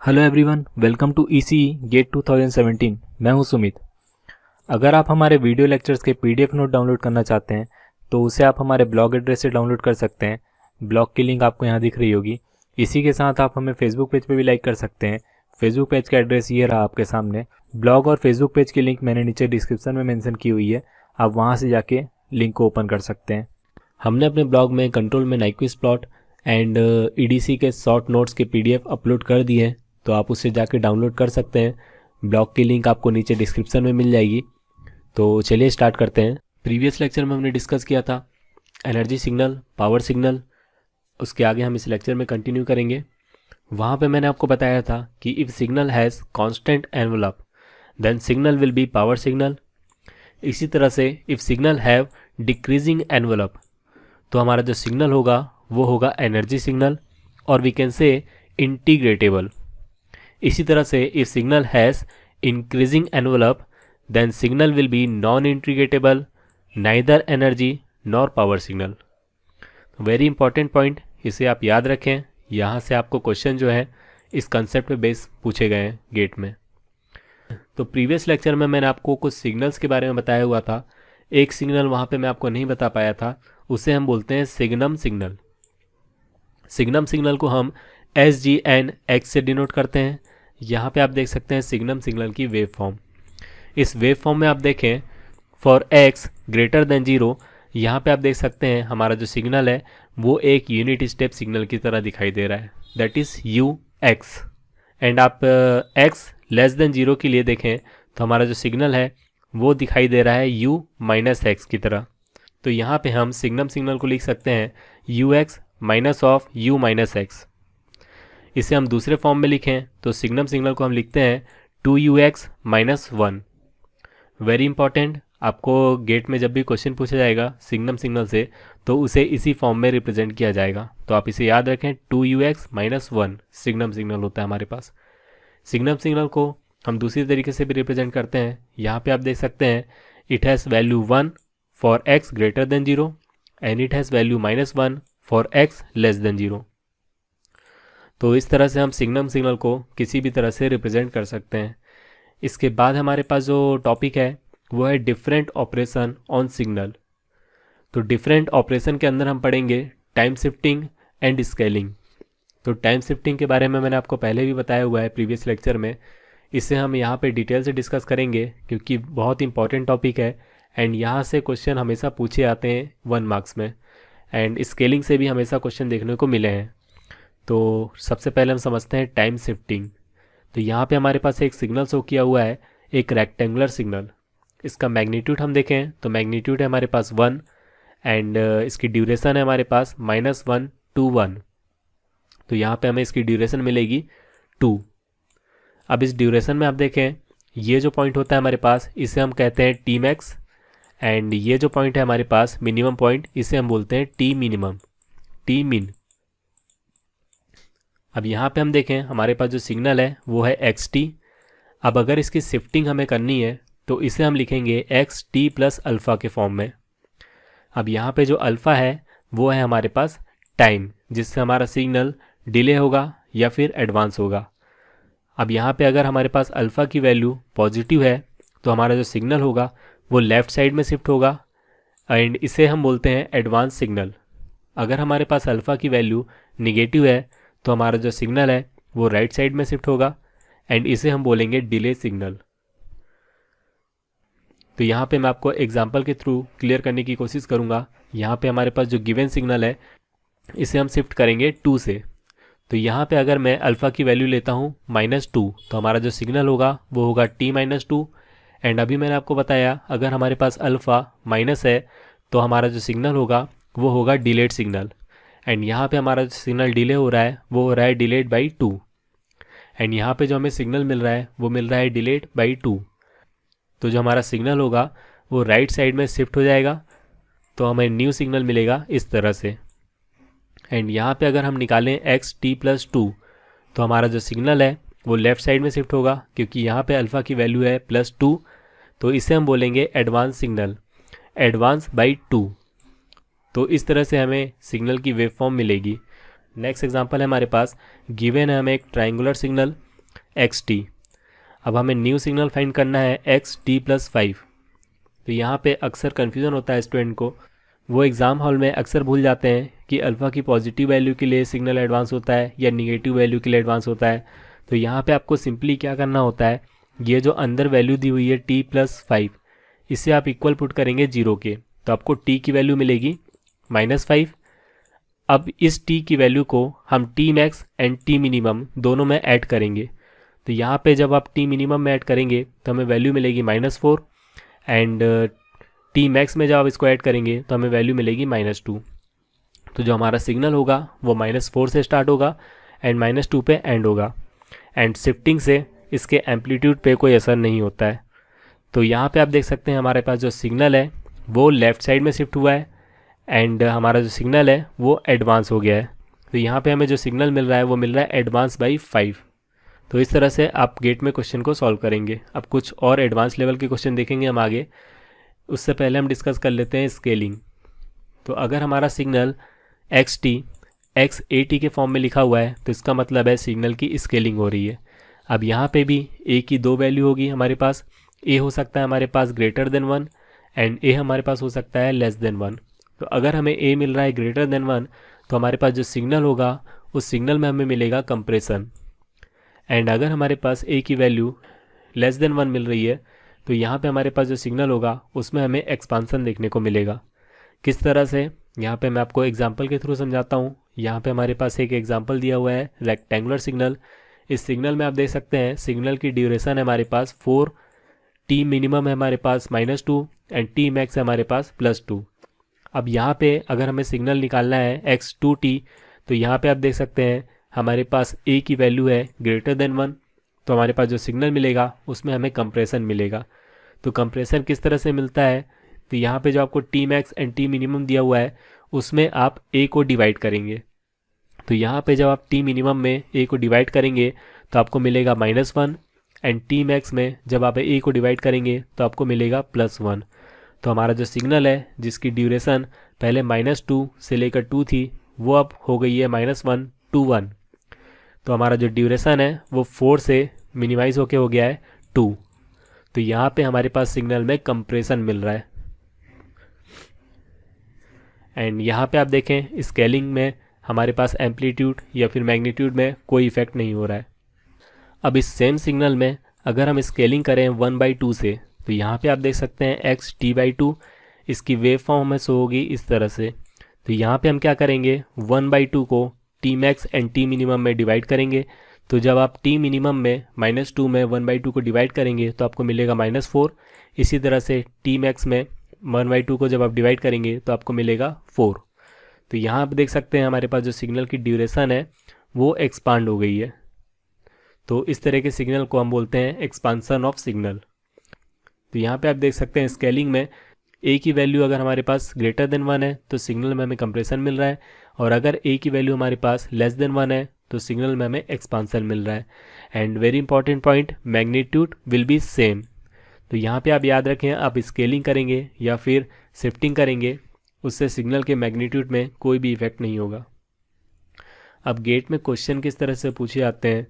Hello everyone, welcome to ECE GATE 2017। मैं हूं सुमित। अगर आप हमारे वीडियो लेक्चर्स के पीडीएफ नोट डाउनलोड करना चाहते हैं तो उसे आप हमारे ब्लॉग एड्रेस से डाउनलोड कर सकते हैं। ब्लॉग की लिंक आपको यहाँ दिख रही होगी। इसी के साथ आप हमें फेसबुक पेज पे भी लाइक कर सकते हैं। फेसबुक पेज का एड्रेस ये रहा आपके सामने। ब्लॉग और फेसबुक पेज की लिंक मैंने नीचे डिस्क्रिप्शन में मेंशन की हुई है, आप वहाँ से जाके लिंक को ओपन कर सकते हैं। हमने अपने ब्लॉग में कंट्रोल में नाइक्विस्ट प्लॉट एंड ईडीसी के शॉर्ट नोट्स के पीडीएफ अपलोड कर दिए हैं, तो आप उससे जाके डाउनलोड कर सकते हैं। ब्लॉग की लिंक आपको नीचे डिस्क्रिप्शन में मिल जाएगी। तो चलिए स्टार्ट करते हैं। प्रीवियस लेक्चर में हमने डिस्कस किया था एनर्जी सिग्नल, पावर सिग्नल। उसके आगे हम इस लेक्चर में कंटिन्यू करेंगे। वहाँ पे मैंने आपको बताया था कि if signal has constant envelope then signal will be power signal. इसी तरह से if signal have decreasing envelope तो हमारा जो सिग्नल होगा वो होगा एनर्जी सिग्नल, और वी कैन से इंटीग्रेटेबल। इसी तरह से if signal has increasing envelope then signal will be non integrable, neither energy nor power signal. Very important point, इसे आप याद रखें। यहाँ से आपको क्वेश्चन जो है इस कंसेप्ट पे बेस पूछे गए हैं गेट में। तो प्रीवियस लेक्चर में मैंने आपको कुछ सिग्नल्स के बारे में बताया हुआ था। एक सिग्नल वहाँ पे मैं आपको नहीं बता पाया था, उसे हम बोलते हैं सिग्नम सिग्नल। सिग्नम सिग्नल को हम SGN से डिनोट करते हैं। यहाँ पे आप देख सकते हैं सिग्नम सिग्नल की वेव फॉर्म। इस वेव फॉर्म में आप देखें फॉर x ग्रेटर देन 0, यहाँ पे आप देख सकते हैं हमारा जो सिग्नल है वो एक यूनिट स्टेप सिग्नल की तरह दिखाई दे रहा है, दैट इज़ UX। एंड आप x लेस देन 0 के लिए देखें तो हमारा जो सिग्नल है वो दिखाई दे रहा है U-x की तरह। तो यहाँ पे हम सिग्नम सिग्नल को लिख सकते हैं UX माइनस ऑफ U-x। इसे हम दूसरे फॉर्म में लिखें तो सिग्नम सिग्नल को हम लिखते हैं 2UX माइनस 1। वेरी इंपॉर्टेंट, आपको गेट में जब भी क्वेश्चन पूछा जाएगा सिग्नम सिग्नल से तो उसे इसी फॉर्म में रिप्रेजेंट किया जाएगा। तो आप इसे याद रखें, 2UX माइनस 1 सिग्नम सिग्नल होता है हमारे पास। सिग्नम सिग्नल को हम दूसरी तरीके से भी रिप्रेजेंट करते हैं। यहाँ पे आप देख सकते हैं it has value 1 for x greater than 0 and it has value minus 1 for x less than 0। तो इस तरह से हम सिग्नम सिग्नल को किसी भी तरह से रिप्रेजेंट कर सकते हैं। इसके बाद हमारे पास जो टॉपिक है वो है डिफरेंट ऑपरेशन ऑन सिग्नल। तो डिफरेंट ऑपरेशन के अंदर हम पढ़ेंगे टाइम शिफ्टिंग एंड स्केलिंग। तो टाइम शिफ्टिंग के बारे में मैंने आपको पहले भी बताया हुआ है प्रीवियस लेक्चर में। इसे हम यहाँ पे डिटेल से डिस्कस करेंगे क्योंकि बहुत इंपॉर्टेंट टॉपिक है एंड यहाँ से क्वेश्चन हमेशा पूछे आते हैं 1 मार्क्स में, एंड स्केलिंग से भी हमेशा क्वेश्चन देखने को मिले हैं। तो सबसे पहले हम समझते हैं टाइम शिफ्टिंग। तो यहाँ पे हमारे पास एक सिग्नल शो किया हुआ है, एक रेक्टेंगुलर सिग्नल। इसका मैग्नीट्यूड हम देखें तो मैग्नीट्यूड है हमारे पास 1 एंड इसकी ड्यूरेशन है हमारे पास -1 to 1। तो यहाँ पे हमें इसकी ड्यूरेशन मिलेगी 2। अब इस ड्यूरेशन में आप देखें ये जो पॉइंट होता है हमारे पास इसे हम कहते हैं टी मैक्स, एंड ये जो पॉइंट है हमारे पास मिनिमम पॉइंट इसे हम बोलते हैं टी मिनिमम, टी मिन। अब यहाँ पे हम देखें हमारे पास जो सिग्नल है वो है xt। अब अगर इसकी शिफ्टिंग हमें करनी है तो इसे हम लिखेंगे xt प्लस अल्फ़ा के फॉर्म में। अब यहाँ पे जो अल्फ़ा है वो है हमारे पास टाइम, जिससे हमारा सिग्नल डिले होगा या फिर एडवांस होगा। अब यहाँ पे अगर हमारे पास अल्फ़ा की वैल्यू पॉजिटिव है तो हमारा जो सिग्नल होगा वो लेफ़्ट साइड में शिफ्ट होगा एंड इसे हम बोलते हैं एडवांस सिग्नल। अगर हमारे पास अल्फ़ा की वैल्यू निगेटिव है तो हमारा जो सिग्नल है वो राइट साइड में शिफ्ट होगा एंड इसे हम बोलेंगे डिले सिग्नल। तो यहाँ पे मैं आपको एग्जांपल के थ्रू क्लियर करने की कोशिश करूँगा। यहाँ पे हमारे पास जो गिवन सिग्नल है इसे हम शिफ्ट करेंगे 2 से। तो यहाँ पे अगर मैं अल्फ़ा की वैल्यू लेता हूँ -2 तो हमारा जो सिग्नल होगा वो होगा t-2। एंड अभी मैंने आपको बताया अगर हमारे पास अल्फ़ा माइनस है तो हमारा जो सिग्नल होगा वो होगा डिलेड सिग्नल। एंड यहाँ पे हमारा जो सिग्नल डिले हो रहा है वो हो रहा है डिलेड बाई 2, एंड यहाँ पे जो हमें सिग्नल मिल रहा है वो मिल रहा है डिलेड बाई 2। तो जो हमारा सिग्नल होगा वो राइट साइड में शिफ्ट हो जाएगा, तो हमें न्यू सिग्नल मिलेगा इस तरह से। एंड यहाँ पे अगर हम निकालें xt+2 तो हमारा जो सिग्नल है वो लेफ़्ट साइड में शिफ्ट होगा क्योंकि यहाँ पे अल्फ़ा की वैल्यू है +2। तो इसे हम बोलेंगे एडवांस सिग्नल, एडवांस बाई 2। तो इस तरह से हमें सिग्नल की वेव फॉर्म मिलेगी। नेक्स्ट एग्जांपल है हमारे पास, गिवन है हमें एक ट्रायंगुलर सिग्नल एक्स टी। अब हमें न्यू सिग्नल फाइंड करना है एक्स टी प्लस 5। तो यहाँ पे अक्सर कन्फ्यूज़न होता है स्टूडेंट को, वो एग्ज़ाम हॉल में अक्सर भूल जाते हैं कि अल्फ़ा की पॉजिटिव वैल्यू के लिए सिग्नल एडवांस होता है या निगेटिव वैल्यू के लिए एडवांस होता है। तो यहाँ पे आपको सिंपली क्या करना होता है, ये जो अंदर वैल्यू दी हुई है टी प्लस 5, इसे आप इक्वल पुट करेंगे 0 के, तो आपको टी की वैल्यू मिलेगी -5। अब इस टी की वैल्यू को हम T max and T minimum दोनों में ऐड करेंगे। तो यहाँ पे जब आप टी मिनिमम में ऐड करेंगे तो हमें वैल्यू मिलेगी -4 एंड टी मैक्स में जब आप इसको ऐड करेंगे तो हमें वैल्यू मिलेगी -2। तो जो हमारा सिग्नल होगा वो -4 से स्टार्ट होगा एंड -2 पे एंड होगा, एंड शिफ्टिंग से इसके एम्पलीट्यूड पे कोई असर नहीं होता है। तो यहाँ पे आप देख सकते हैं हमारे पास जो सिग्नल है वो लेफ़्ट साइड में शिफ्ट हुआ है एंड हमारा जो सिग्नल है वो एडवांस हो गया है। तो यहाँ पे हमें जो सिग्नल मिल रहा है वो मिल रहा है एडवांस बाई 5। तो इस तरह से आप गेट में क्वेश्चन को सॉल्व करेंगे। अब कुछ और एडवांस लेवल के क्वेश्चन देखेंगे हम आगे, उससे पहले हम डिस्कस कर लेते हैं स्केलिंग। तो अगर हमारा signal x T x A T के फॉर्म में लिखा हुआ है तो इसका मतलब है सिग्नल की स्केलिंग हो रही है। अब यहाँ पे भी ए की 2 वैल्यू होगी हमारे पास, ए हो सकता है हमारे पास ग्रेटर देन 1 एंड ए हमारे पास हो सकता है लेस देन 1। तो अगर हमें ए मिल रहा है ग्रेटर देन 1 तो हमारे पास जो सिग्नल होगा उस सिग्नल में हमें मिलेगा कंप्रेशन, एंड अगर हमारे पास ए की वैल्यू लेस देन 1 मिल रही है तो यहाँ पे हमारे पास जो सिग्नल होगा उसमें हमें एक्सपांसन देखने को मिलेगा। किस तरह से, यहाँ पे मैं आपको एग्जांपल के थ्रू समझाता हूँ। यहाँ पे हमारे पास एक एग्जांपल दिया हुआ है रेक्टेंगुलर सिग्नल। इस सिग्नल में आप देख सकते हैं सिग्नल की ड्यूरेशन है हमारे पास 4, टी मिनिमम है हमारे पास -2 एंड टी मैक्स है हमारे पास +2। अब यहाँ पे अगर हमें सिग्नल निकालना है x2t तो यहाँ पे आप देख सकते हैं हमारे पास a की वैल्यू है ग्रेटर देन 1, तो हमारे पास जो सिग्नल मिलेगा उसमें हमें कंप्रेशन मिलेगा। तो कंप्रेशन किस तरह से मिलता है, तो यहाँ पे जो आपको T max and T minimum दिया हुआ है उसमें आप a को डिवाइड करेंगे। तो यहाँ पे जब आप टी मिनिमम में a को डिवाइड करेंगे तो आपको मिलेगा -1 एंड टी मैक्स में जब आप a को डिवाइड करेंगे तो आपको मिलेगा +1। तो हमारा जो सिग्नल है जिसकी ड्यूरेशन पहले -2 से लेकर 2 थी वो अब हो गई है -1 to 1। तो हमारा जो ड्यूरेशन है वो 4 से मिनिमाइज होके हो गया है 2। तो यहाँ पे हमारे पास सिग्नल में कंप्रेशन मिल रहा है। एंड यहाँ पे आप देखें स्केलिंग में हमारे पास एम्पलीट्यूड या फिर मैग्नीट्यूड में कोई इफेक्ट नहीं हो रहा है। अब इस सेम सिग्नल में अगर हम स्केलिंग करें 1/2 से तो यहाँ पे आप देख सकते हैं x/t/2 इसकी वेव फॉर्म हमें शो होगी इस तरह से। तो यहाँ पे हम क्या करेंगे 1/2 को T max and T minimum में डिवाइड करेंगे। तो जब आप टी मिनिमम में -2 में 1/2 को डिवाइड करेंगे तो आपको मिलेगा -4। इसी तरह से टी मैक्स में 1/2 को जब आप डिवाइड करेंगे तो आपको मिलेगा 4। तो यहाँ आप देख सकते हैं हमारे पास जो सिग्नल की ड्यूरेशन है वो एक्सपांड हो गई है। तो इस तरह के सिग्नल को हम बोलते हैं एक्सपांसन ऑफ सिग्नल। तो यहाँ पे आप देख सकते हैं स्केलिंग में a की वैल्यू अगर हमारे पास ग्रेटर देन 1 है तो सिग्नल में हमें कंप्रेशन मिल रहा है, और अगर a की वैल्यू हमारे पास लेस देन 1 है तो सिग्नल में हमें एक्सपांसन मिल रहा है। And very important point, magnitude will be same. तो यहाँ पे आप याद रखें, आप स्केलिंग करेंगे या फिर शिफ्टिंग करेंगे उससे सिग्नल के मैग्नीट्यूड में कोई भी इफेक्ट नहीं होगा। अब गेट में क्वेश्चन किस तरह से पूछे जाते हैं,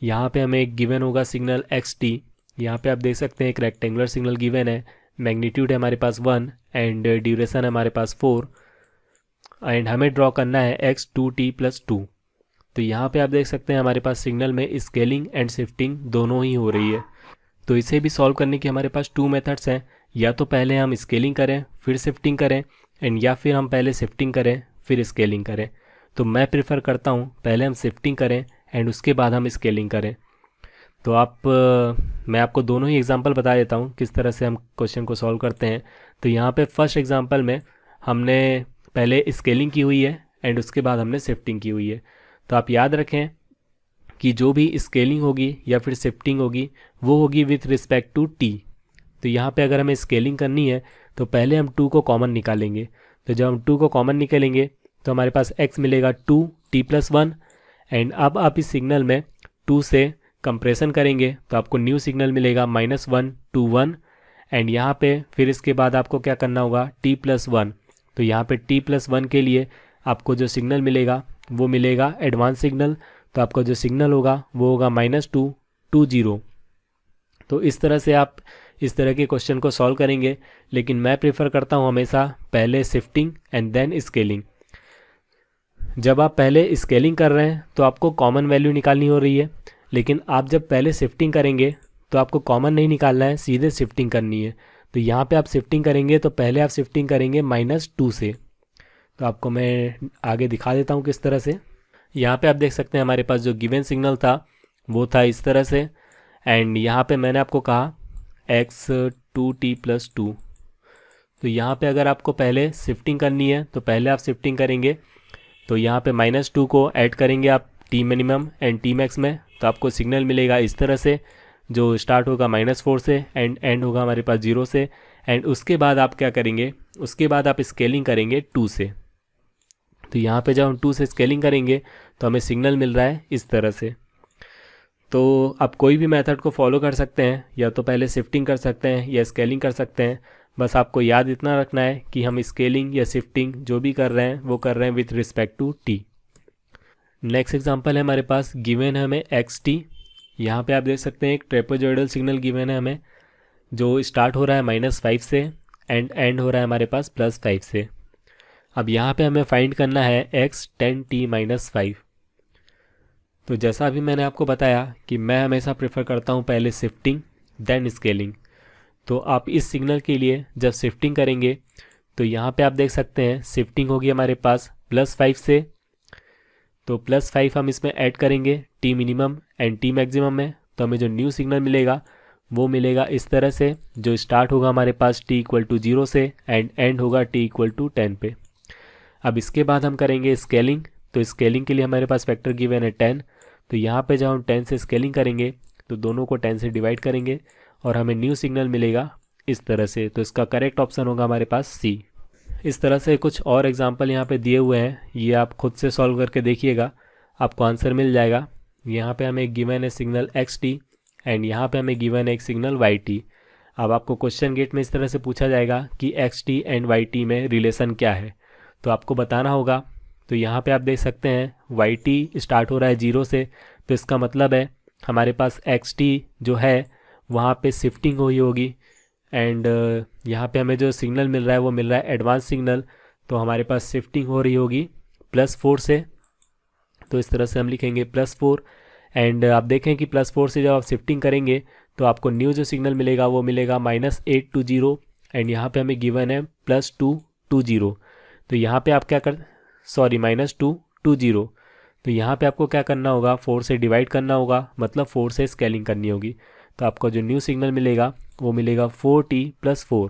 यहाँ पे हमें एक गिवन होगा सिग्नल xt। यहाँ पे आप देख सकते हैं एक रेक्टेंगुलर सिग्नल गिवन है, मैग्नीट्यूड है हमारे पास 1 एंड ड्यूरेशन है हमारे पास 4 एंड हमें ड्रॉ करना है x2t+2। तो यहाँ पे आप देख सकते हैं हमारे पास सिग्नल में स्केलिंग एंड शिफ्टिंग दोनों ही हो रही है। तो इसे भी सॉल्व करने के हमारे पास 2 मेथड्स हैं, या तो पहले हम स्केलिंग करें फिर शिफ्टिंग करें एंड या फिर हम पहले शिफ्टिंग करें फिर स्केलिंग करें। तो मैं प्रेफर करता हूँ पहले हम शिफ्टिंग करें एंड उसके बाद हम स्केलिंग करें। तो मैं आपको दोनों ही एग्जांपल बता देता हूँ किस तरह से हम क्वेश्चन को सॉल्व करते हैं। तो यहाँ पे फर्स्ट एग्जांपल में हमने पहले स्केलिंग की हुई है एंड उसके बाद हमने शिफ्टिंग की हुई है। तो आप याद रखें कि जो भी स्केलिंग होगी या फिर शिफ्टिंग होगी वो होगी विथ रिस्पेक्ट टू टी। तो यहाँ पे अगर हमें स्केलिंग करनी है तो पहले हम 2 को कॉमन निकालेंगे। तो जब हम 2 को कॉमन निकालेंगे तो हमारे पास x मिलेगा 2t+1 एंड अब आप इस सिग्नल में 2 से कंप्रेशन करेंगे तो आपको न्यू सिग्नल मिलेगा -1 to 1 एंड यहाँ पे फिर इसके बाद आपको क्या करना होगा t+1। तो यहाँ पे t+1 के लिए आपको जो सिग्नल मिलेगा वो मिलेगा एडवांस सिग्नल। तो आपका जो सिग्नल होगा वो होगा -2 20। तो इस तरह से आप इस तरह के क्वेश्चन को सॉल्व करेंगे, लेकिन मैं प्रेफर करता हूँ हमेशा पहले शिफ्टिंग एंड देन स्केलिंग। जब आप पहले स्केलिंग कर रहे हैं तो आपको कॉमन वैल्यू निकालनी हो रही है, लेकिन आप जब पहले शिफ्टिंग करेंगे तो आपको कॉमन नहीं निकालना है, सीधे शिफ्टिंग करनी है। तो यहाँ पे आप शिफ्टिंग करेंगे तो पहले आप शिफ्टिंग करेंगे -2 से। तो आपको मैं आगे दिखा देता हूँ किस तरह से। यहाँ पे आप देख सकते हैं हमारे पास जो गिवन सिग्नल था वो था इस तरह से, एंड यहाँ पे मैंने आपको कहा x2t+2। तो यहाँ पे अगर आपको पहले शिफ्टिंग करनी है तो पहले आप शिफ्टिंग करेंगे, तो यहाँ पे -2 को ऐड करेंगे आप T minimum and T max में, तो आपको सिग्नल मिलेगा इस तरह से, जो स्टार्ट होगा -4 से एंड एंड होगा हमारे पास 0 से। एंड उसके बाद आप क्या करेंगे, उसके बाद आप स्केलिंग करेंगे 2 से। तो यहाँ पे जब हम 2 से स्केलिंग करेंगे तो हमें सिग्नल मिल रहा है इस तरह से। तो आप कोई भी मेथड को फॉलो कर सकते हैं, या तो पहले शिफ्टिंग कर सकते हैं या स्केलिंग कर सकते हैं। बस आपको याद इतना रखना है कि हम स्केलिंग या शिफ्टिंग जो भी कर रहे हैं वो कर रहे हैं with respect to T. Next example है हमारे पास, गिवन है हमें xt। यहाँ पे आप देख सकते हैं एक ट्रेपेजॉइडल सिग्नल गिवन है हमें, जो स्टार्ट हो रहा है -5 से एंड एंड हो रहा है हमारे पास +5 से। अब यहाँ पे हमें फाइंड करना है x 10t-5। तो जैसा अभी मैंने आपको बताया कि मैं हमेशा प्रेफर करता हूँ पहले शिफ्टिंग देन स्केलिंग। तो आप इस सिग्नल के लिए जब शिफ्टिंग करेंगे तो यहाँ पे आप देख सकते हैं शिफ्टिंग होगी हमारे पास +5 से, तो +5 हम इसमें ऐड करेंगे T minimum and T maximum में, तो हमें जो न्यू सिग्नल मिलेगा वो मिलेगा इस तरह से, जो स्टार्ट होगा हमारे पास t = 0 से एंड एंड होगा t = 10 पे। अब इसके बाद हम करेंगे स्केलिंग। तो स्केलिंग के लिए हमारे पास फैक्टर गिवन है 10। तो यहाँ पे जब हम 10 से स्केलिंग करेंगे तो दोनों को 10 से डिवाइड करेंगे और हमें न्यू सिग्नल मिलेगा इस तरह से। तो इसका करेक्ट ऑप्शन होगा हमारे पास सी। इस तरह से कुछ और एग्जांपल यहाँ पे दिए हुए हैं, ये आप खुद से सॉल्व करके देखिएगा, आपको आंसर मिल जाएगा। यहाँ पे हमें गिवन है सिग्नल xt एंड यहाँ पे हमें गिवन है एक सिग्नल yt। अब आपको क्वेश्चन गेट में इस तरह से पूछा जाएगा कि xt एंड yt में रिलेशन क्या है, तो आपको बताना होगा। तो यहाँ पे आप देख सकते हैं yt स्टार्ट हो रहा है 0 से, तो इसका मतलब है हमारे पास xt जो है वहाँ पे शिफ्टिंग हुई होगी। एंड यहाँ पे हमें जो सिग्नल मिल रहा है वो मिल रहा है एडवांस सिग्नल, तो हमारे पास शिफ्टिंग हो रही होगी +4 से। तो इस तरह से हम लिखेंगे +4। एंड आप देखें कि +4 से जब आप शिफ्टिंग करेंगे तो आपको न्यू जो सिग्नल मिलेगा वो मिलेगा -8 to 0 एंड यहाँ पे हमें गिवन है +2 to 0। तो यहाँ पे आप क्या कर -2 to 0। तो यहाँ पे आपको क्या करना होगा, 4 से डिवाइड करना होगा, मतलब 4 से स्केलिंग करनी होगी। तो आपको जो न्यू सिग्नल मिलेगा वो मिलेगा 4t+4।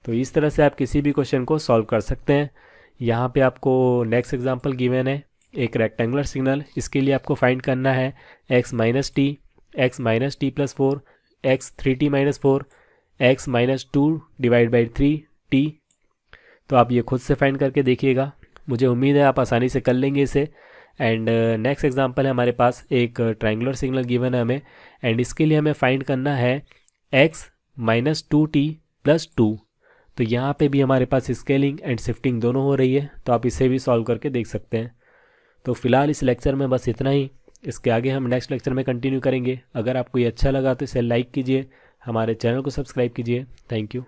तो इस तरह से आप किसी भी क्वेश्चन को सॉल्व कर सकते हैं। यहाँ पे आपको नेक्स्ट एग्जांपल गिवन है एक रेक्टेंगुलर सिग्नल, इसके लिए आपको फाइंड करना है x - t, x - t+4, x 3t-4, x -2/3t। तो आप ये खुद से फाइंड करके देखिएगा, मुझे उम्मीद है आप आसानी से कर लेंगे इसे। एंड नेक्स्ट एग्जांपल है हमारे पास एक ट्रायंगुलर सिग्नल गिवन है हमें, एंड इसके लिए हमें फाइंड करना है x - 2t+2। तो यहाँ पे भी हमारे पास स्केलिंग एंड शिफ्टिंग दोनों हो रही है, तो आप इसे भी सॉल्व करके देख सकते हैं। तो फिलहाल इस लेक्चर में बस इतना ही, इसके आगे हम नेक्स्ट लेक्चर में कंटिन्यू करेंगे। अगर आपको ये अच्छा लगा तो इसे लाइक कीजिए, हमारे चैनल को सब्सक्राइब कीजिए। Thank you.